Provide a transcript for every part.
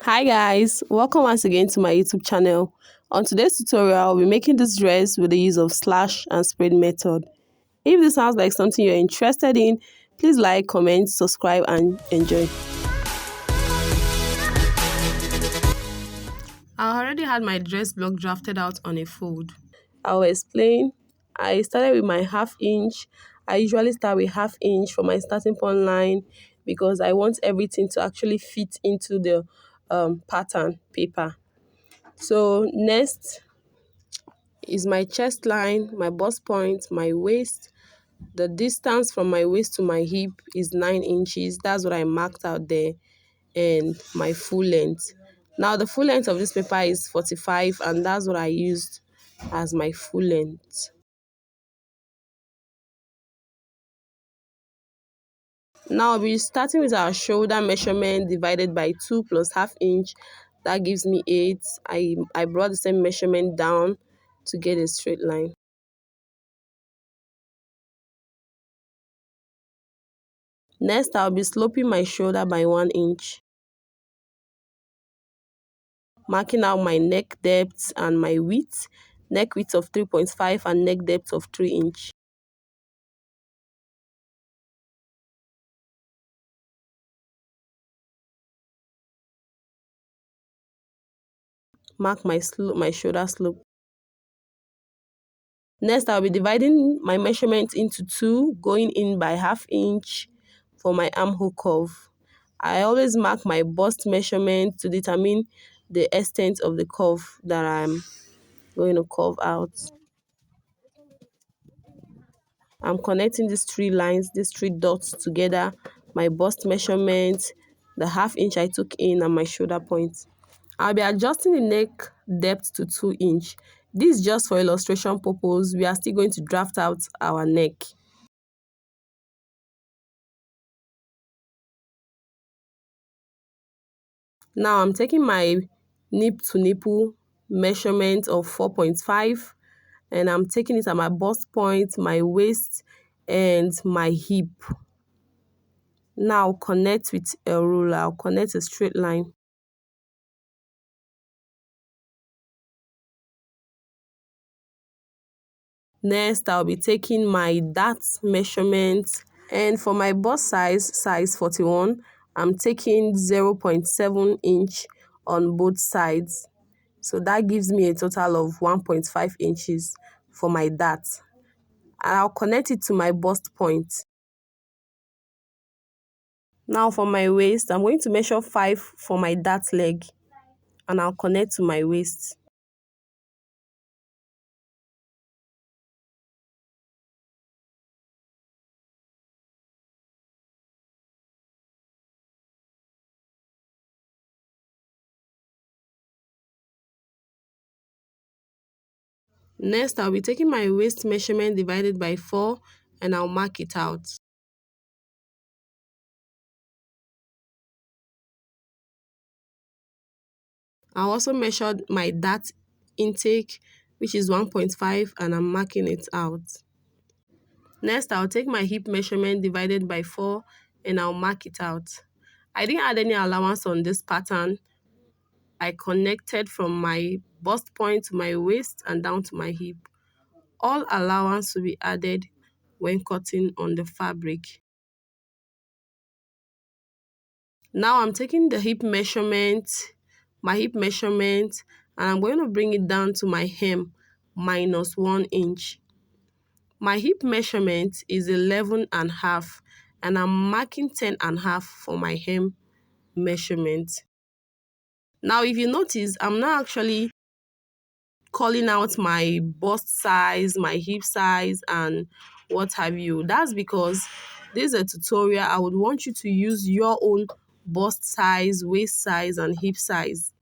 Hi guys, welcome once again to my YouTube channel. On today's tutorial, I'll be making this dress with the use of slash and spread method. If this sounds like something you're interested in, please like, comment, subscribe and enjoy. I already had my dress block drafted out on a fold. I'll explain. I started with my ½ inch. I usually start with ½ inch for my starting point line because I want everything to actually fit into the pattern paper. So next is my chest line, my bust point, my waist. The distance from my waist to my hip is 9 inches. That's what I marked out there, and my full length. Now the full length of this paper is 45, and that's what I used as my full length. Now I'll be starting with our shoulder measurement divided by 2 plus ½ inch. That gives me 8. I brought the same measurement down to get a straight line. Next, I'll be sloping my shoulder by 1 inch, marking out my neck depth and my width, neck width of 3.5 and neck depth of 3 inch. Mark my shoulder slope. Next, I'll be dividing my measurement into 2, going in by ½ inch for my armhole curve. I always mark my bust measurement to determine the extent of the curve that I'm going to curve out. I'm connecting these 3 lines, these 3 dots together, my bust measurement, the ½ inch I took in, and my shoulder point. I'll be adjusting the neck depth to 2 inch. This is just for illustration purpose. We are still going to draft out our neck. Now I'm taking my nip to nipple measurement of 4.5, and I'm taking it at my bust point, my waist, and my hip. Now connect with a ruler. I'll connect a straight line. Next, I'll be taking my dart measurement, and for my bust size 41, I'm taking 0.7 inch on both sides. So that gives me a total of 1.5 inches for my dart. And I'll connect it to my bust point. Now for my waist, I'm going to measure 5 for my dart leg, and I'll connect to my waist. Next, I'll be taking my waist measurement divided by 4, and I'll mark it out. I also measured my dart intake, which is 1.5, and I'm marking it out. Next, I'll take my hip measurement divided by 4, and I'll mark it out. I didn't add any allowance on this pattern. I connected from my bust point to my waist and down to my hip. All allowance will be added when cutting on the fabric. Now I'm taking the my hip measurement, and I'm going to bring it down to my hem minus 1 inch. My hip measurement is 11.5, and I'm marking 10.5 for my hem measurement. Now, if you notice, I'm not actually calling out my bust size, my hip size, and what have you. That's because this is a tutorial. I would want you to use your own bust size, waist size, and hip size.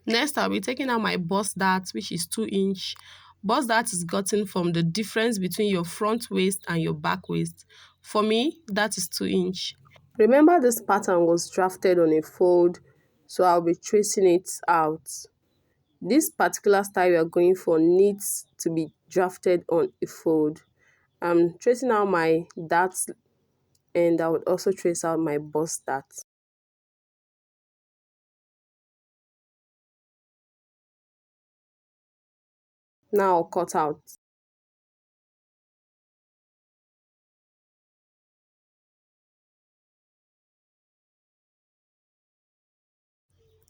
Next, I'll be taking out my bust dart, which is 2 inch. Bust dart is gotten from the difference between your front waist and your back waist. For me, that is 2 inch. Remember, this pattern was drafted on a fold, so I'll be tracing it out. This particular style we are going for needs to be drafted on a fold. I'm tracing out my darts, and I would also trace out my bust dart. Now I'll cut out.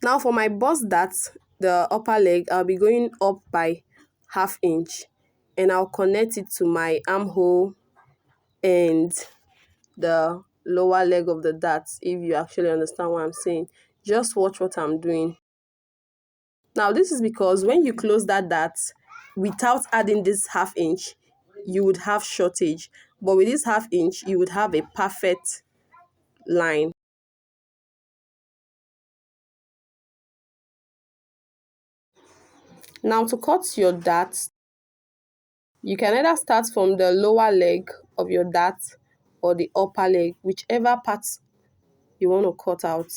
Now for my bust dart, the upper leg, I'll be going up by ½ inch and I'll connect it to my armhole and the lower leg of the dart, if you actually understand what I'm saying. Just watch what I'm doing. Now this is because when you close that dart without adding this ½ inch, you would have shortage. But with this ½ inch, you would have a perfect line. Now to cut your dart, you can either start from the lower leg of your dart or the upper leg, whichever part you want to cut out.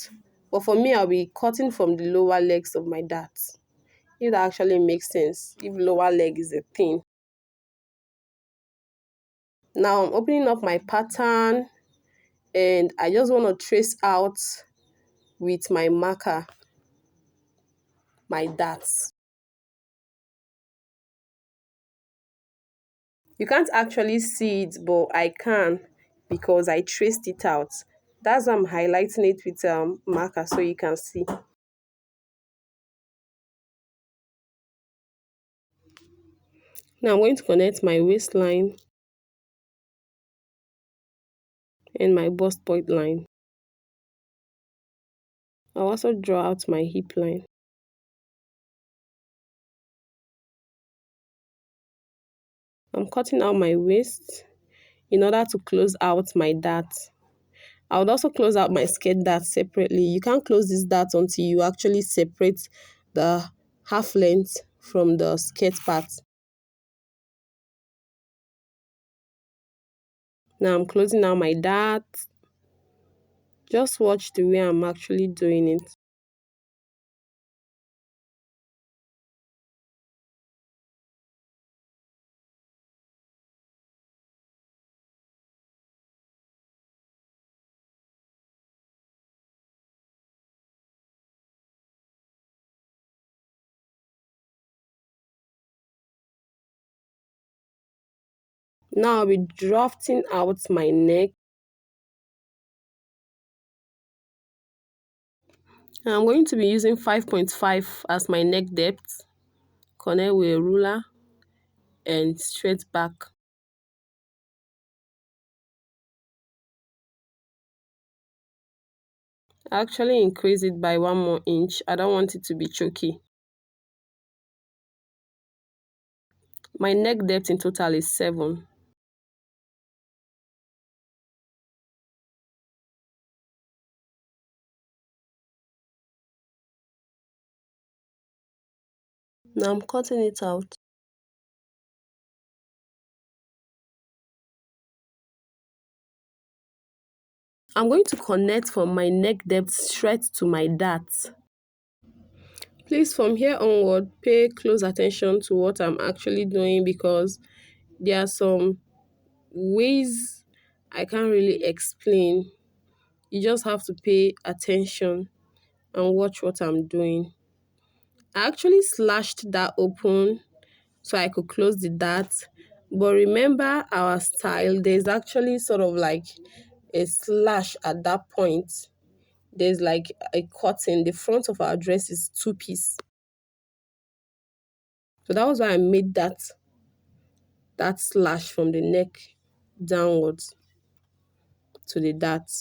But for me, I'll be cutting from the lower legs of my dart. If that actually makes sense, if lower leg is a thing. Now I'm opening up my pattern and I just want to trace out with my marker my darts. You can't actually see it, but I can because I traced it out. That's why I'm highlighting it with marker so you can see. Now I'm going to connect my waistline and my bust point line. I'll also draw out my hip line. I'm cutting out my waist in order to close out my dart. I would also close out my skirt dart separately. You can't close this dart until you actually separate the half length from the skirt part. Now I'm closing out my dart. Just watch the way I'm actually doing it. Now I'll be drafting out my neck. I'm going to be using 5.5 as my neck depth. Connect with a ruler and straight back. I actually increase it by 1 more inch. I don't want it to be choky. My neck depth in total is 7. Now I'm cutting it out. I'm going to connect from my neck depth straight to my dart. Please, from here onward, pay close attention to what I'm actually doing because there are some ways I can't really explain. You just have to pay attention and watch what I'm doing. I actually slashed that open so I could close the dart. But remember our style, there's actually sort of like a slash at that point. There's like a cutting. The front of our dress is 2-piece. So that was why I made that slash from the neck downwards to the dart.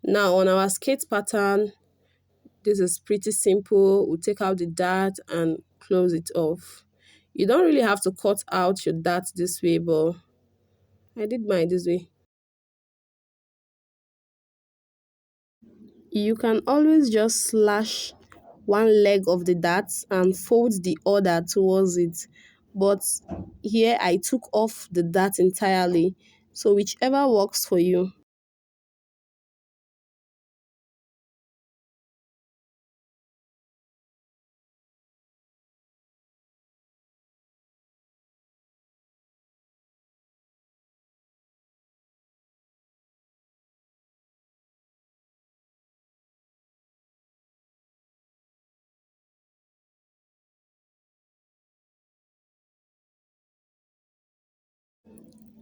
Now on our skate pattern, this is pretty simple. We'll take out the dart and close it off. You don't really have to cut out your dart this way, but I did mine this way. You can always just slash one leg of the dart and fold the other towards it. But here I took off the dart entirely. So whichever works for you.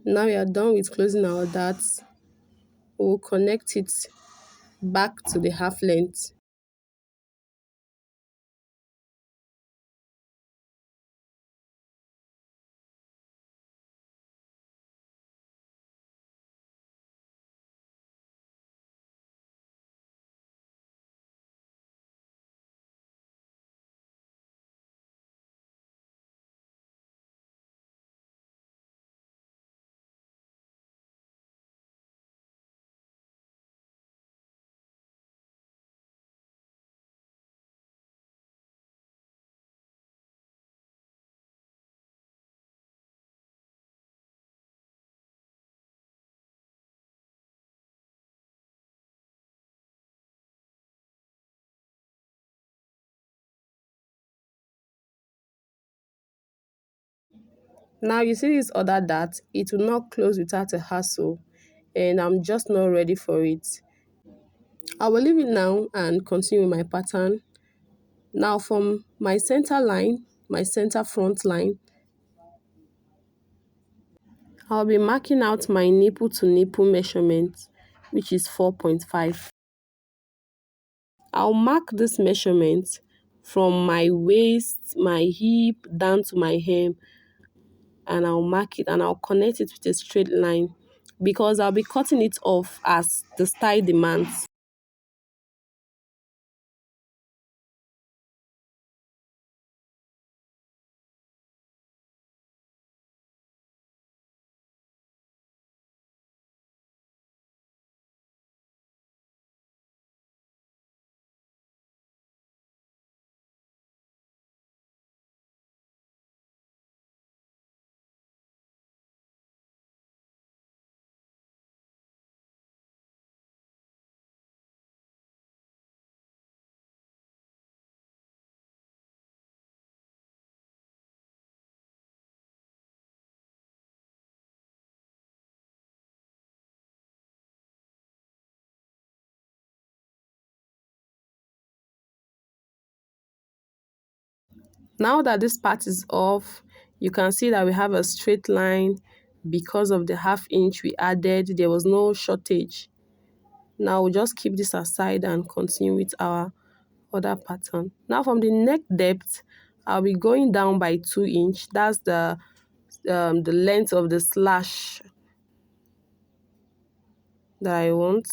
Now we are done with closing our darts. We'll connect it back to the half length. Now you see this other dart, it will not close without a hassle, and I'm just not ready for it. I will leave it now and continue my pattern. Now from my center line, my center front line, I'll be marking out my nipple to nipple measurement, which is 4.5. I'll mark this measurement from my waist, my hip, down to my hem, and I'll mark it and I'll connect it with a straight line because I'll be cutting it off as the style demands. Now that this part is off, you can see that we have a straight line because of the half inch we added. There was no shortage. Now we'll just keep this aside and continue with our other pattern. Now from the neck depth, I'll be going down by 2 inch. That's the length of the slash that I want.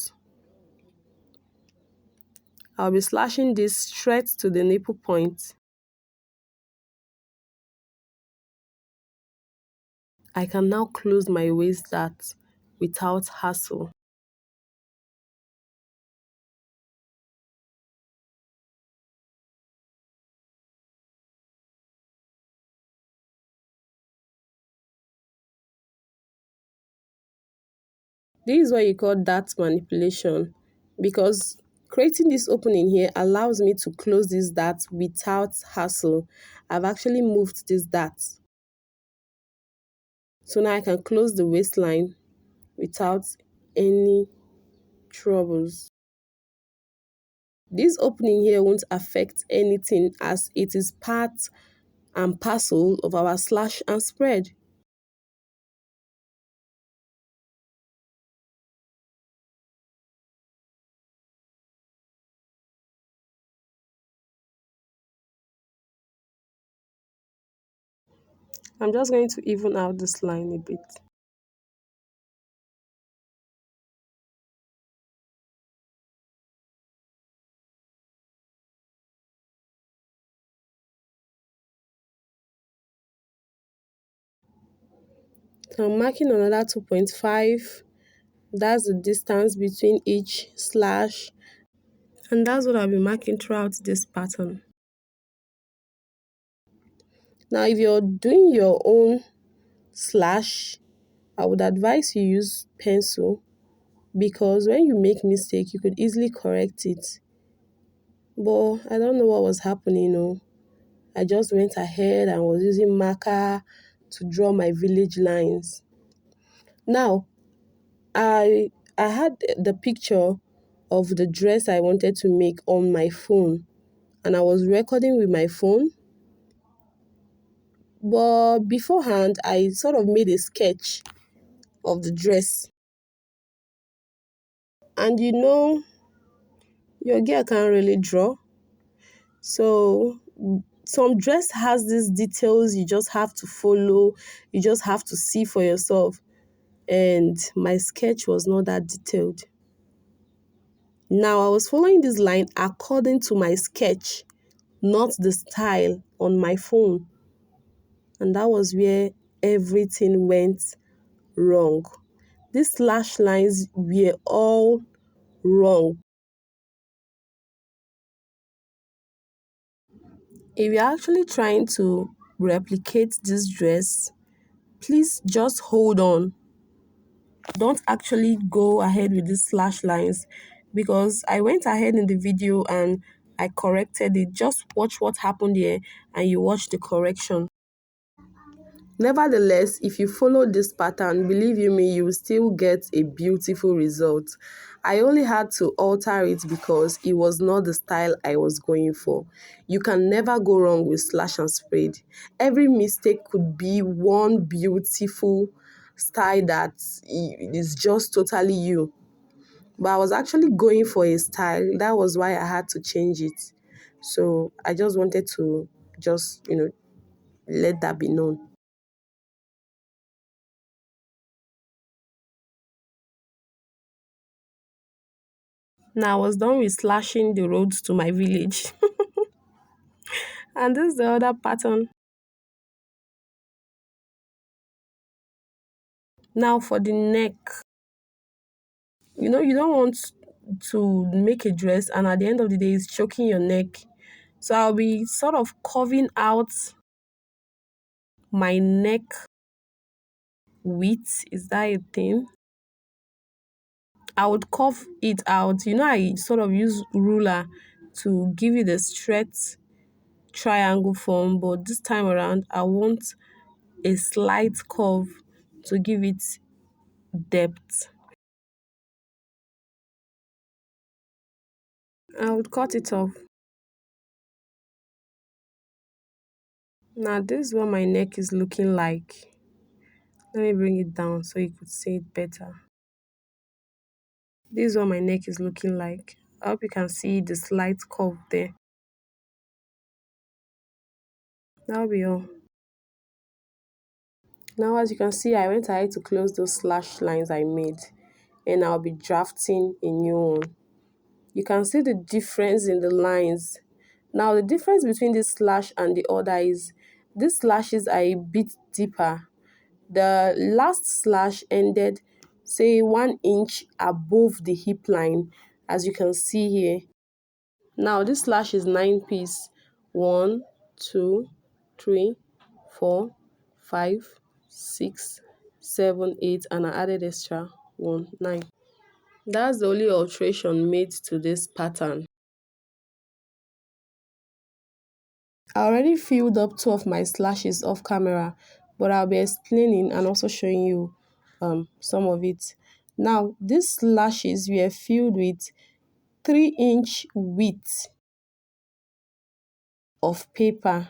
I'll be slashing this straight to the nipple point. I can now close my waist dart without hassle. This is what you call dart manipulation because creating this opening here allows me to close this dart without hassle. I've actually moved this dart. So now I can close the waistline without any troubles. This opening here won't affect anything as it is part and parcel of our slash and spread. I'm just going to even out this line a bit. So I'm marking another 2.5. That's the distance between each slash, and that's what I'll be marking throughout this pattern. Now if you're doing your own slash, I would advise you use pencil because when you make mistake you could easily correct it. But I don't know what was happening. I just went ahead and was using marker to draw my village lines. Now I had the picture of the dress I wanted to make on my phone and I was recording with my phone. But beforehand, I sort of made a sketch of the dress. And your girl can't really draw. So some dress has these details you just have to follow, you just have to see for yourself. And my sketch was not that detailed. Now I was following this line according to my sketch, not the style on my phone. And that was where everything went wrong. These slash lines were all wrong. If you're actually trying to replicate this dress, please just hold on. Don't actually go ahead with these slash lines, because I went ahead in the video and I corrected it. Just watch what happened here and you watch the correction. Nevertheless, if you follow this pattern, believe you me, you will still get a beautiful result. I only had to alter it because it was not the style I was going for. You can never go wrong with slash and spread. Every mistake could be one beautiful style that is just totally you. But I was actually going for a style. That was why I had to change it. So I just wanted to just, let that be known. Now I was done with slashing the roads to my village. And this is the other pattern. Now for the neck. You don't want to make a dress and at the end of the day it's choking your neck. So I'll be sort of carving out my neck width. Is that a thing? I would curve it out. I sort of use ruler to give it a straight triangle form, but this time around I want a slight curve to give it depth. I would cut it off. Now this is what my neck is looking like. Let me bring it down so you could see it better. This is what my neck is looking like. I hope you can see the slight curve there. That'll be all. Now as you can see, I went ahead to close those slash lines I made, and I'll be drafting a new one. You can see the difference in the lines. Now the difference between this slash and the other is these slashes are a bit deeper. The last slash ended, say, 1 inch above the hip line, as you can see here. Now this slash is 9 piece. 1, 2, 3, 4, 5, 6, 7, 8, and I added extra 1, 9. That's the only alteration made to this pattern. I already filled up 2 of my slashes off camera, but I'll be explaining and also showing you some of it. Now, these slashes were filled with 3-inch width of paper.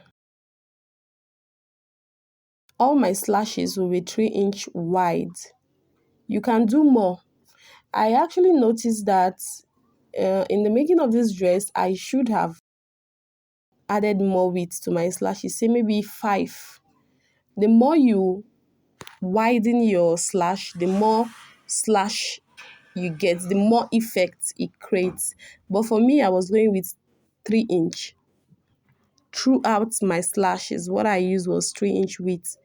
All my slashes will be 3-inch wide. You can do more. I actually noticed that in the making of this dress, I should have added more width to my slashes, say maybe 5. The more you widen your slash, the more slash you get, the more effect it creates. But for me, I was going with 3-inch. Throughout my slashes, what I used was 3-inch width.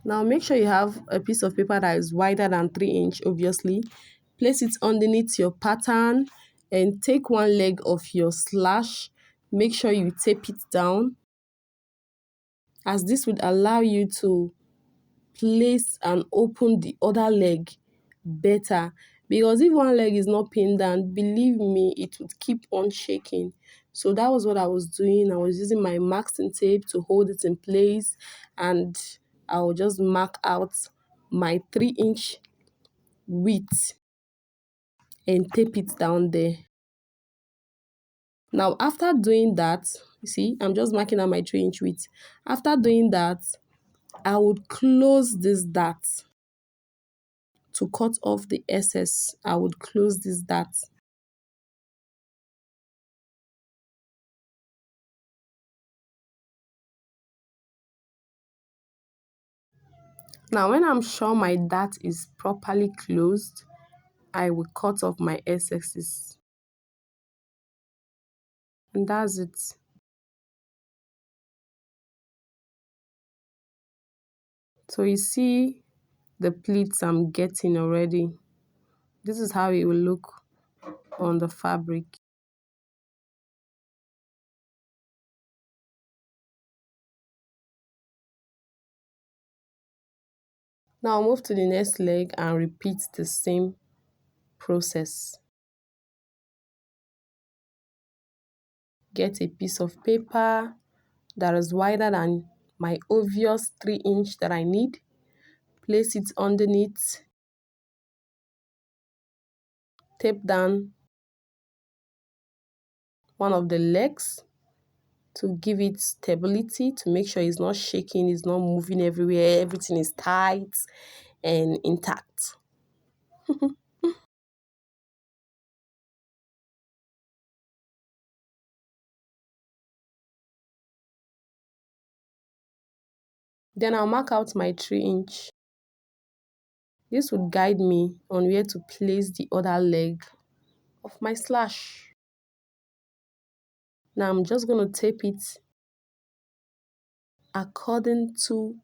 Now make sure you have a piece of paper that is wider than 3-inch, obviously. Place it underneath your pattern and take one leg of your slash. Make sure you tape it down, as this would allow you to place and open the other leg better, because if one leg is not pinned down, believe me, it would keep on shaking. So that was what I was doing. I was using my masking tape to hold it in place, and I will just mark out my 3-inch width and tape it down there. Now after doing that, you see, I'm just marking out my 3-inch width. After doing that, I would close this dart to cut off the excess, I would close this dart. Now, when I'm sure my dart is properly closed, I will cut off my excesses. And that's it. So you see the pleats I'm getting already. This is how it will look on the fabric. Now I'll move to the next leg and repeat the same process. Get a piece of paper that is wider than my obvious 3-inch that I need. Place it underneath. Tape down one of the legs to give it stability, to make sure it's not shaking, it's not moving everywhere, everything is tight and intact. Then I'll mark out my 3-inch. This would guide me on where to place the other leg of my slash. Now I'm just going to tape it according to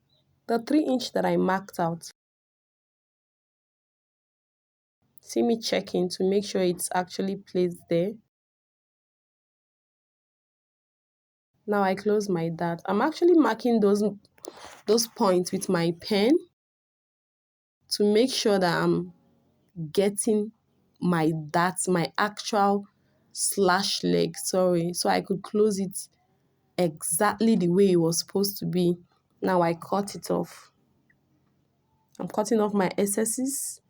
the 3-inch that I marked out. See me checking to make sure it's actually placed there. Now I close my dart. I'm actually marking those points with my pen to make sure that I'm getting my dart, my actual slash leg, sorry, so I could close it exactly the way it was supposed to be. Now I cut it off. I'm cutting off my excesses.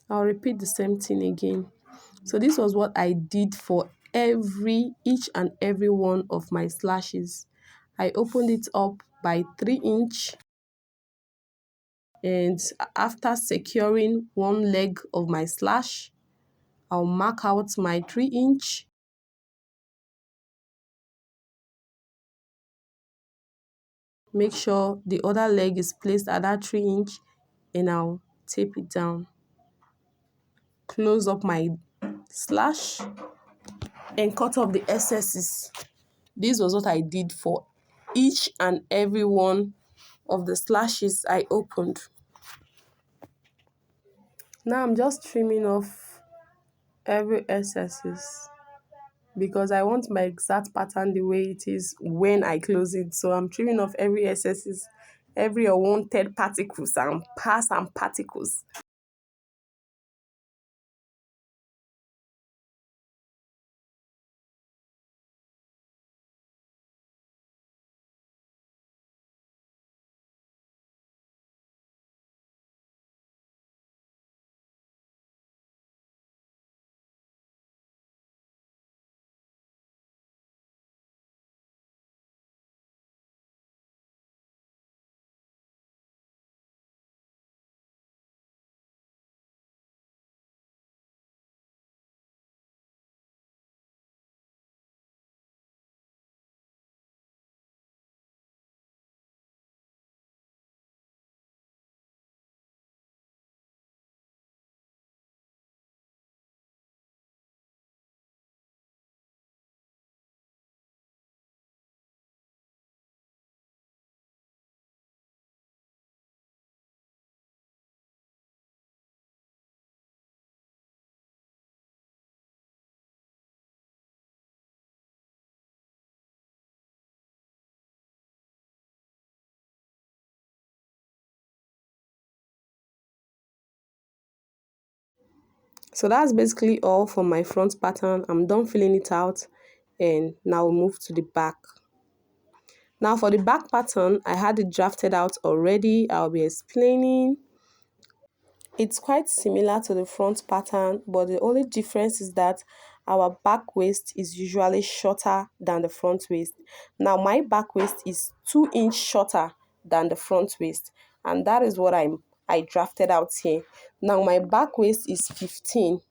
I'll repeat the same thing again. So this was what I did for each and every one of my slashes. I opened it up by 3-inch, and after securing one leg of my slash, I'll mark out my 3-inch. Make sure the other leg is placed at that 3-inch, and I'll tape it down. Close up my slash and cut off the excesses. This was what I did for each and every one of the slashes I opened. Now I'm just trimming off every excesses because I want my exact pattern the way it is when I close it. So I'm trimming off every excesses, every unwanted particles and particles. So that's basically all for my front pattern. I'm done filling it out, and now we'll move to the back. Now for the back pattern, I had it drafted out already. I'll be explaining. It's quite similar to the front pattern, but the only difference is that our back waist is usually shorter than the front waist. Now my back waist is 2 inch shorter than the front waist, and that is what I drafted out here. Now my back waist is 15,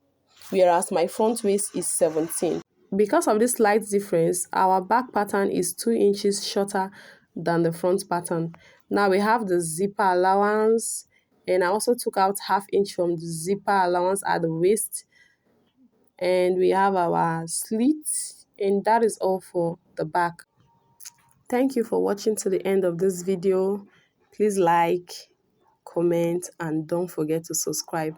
whereas my front waist is 17. Because of this slight difference, our back pattern is 2 inches shorter than the front pattern. Now we have the zipper allowance, and I also took out ½ inch from the zipper allowance at the waist. And we have our slits, and that is all for the back. Thank you for watching to the end of this video. Please like, comment, and don't forget to subscribe.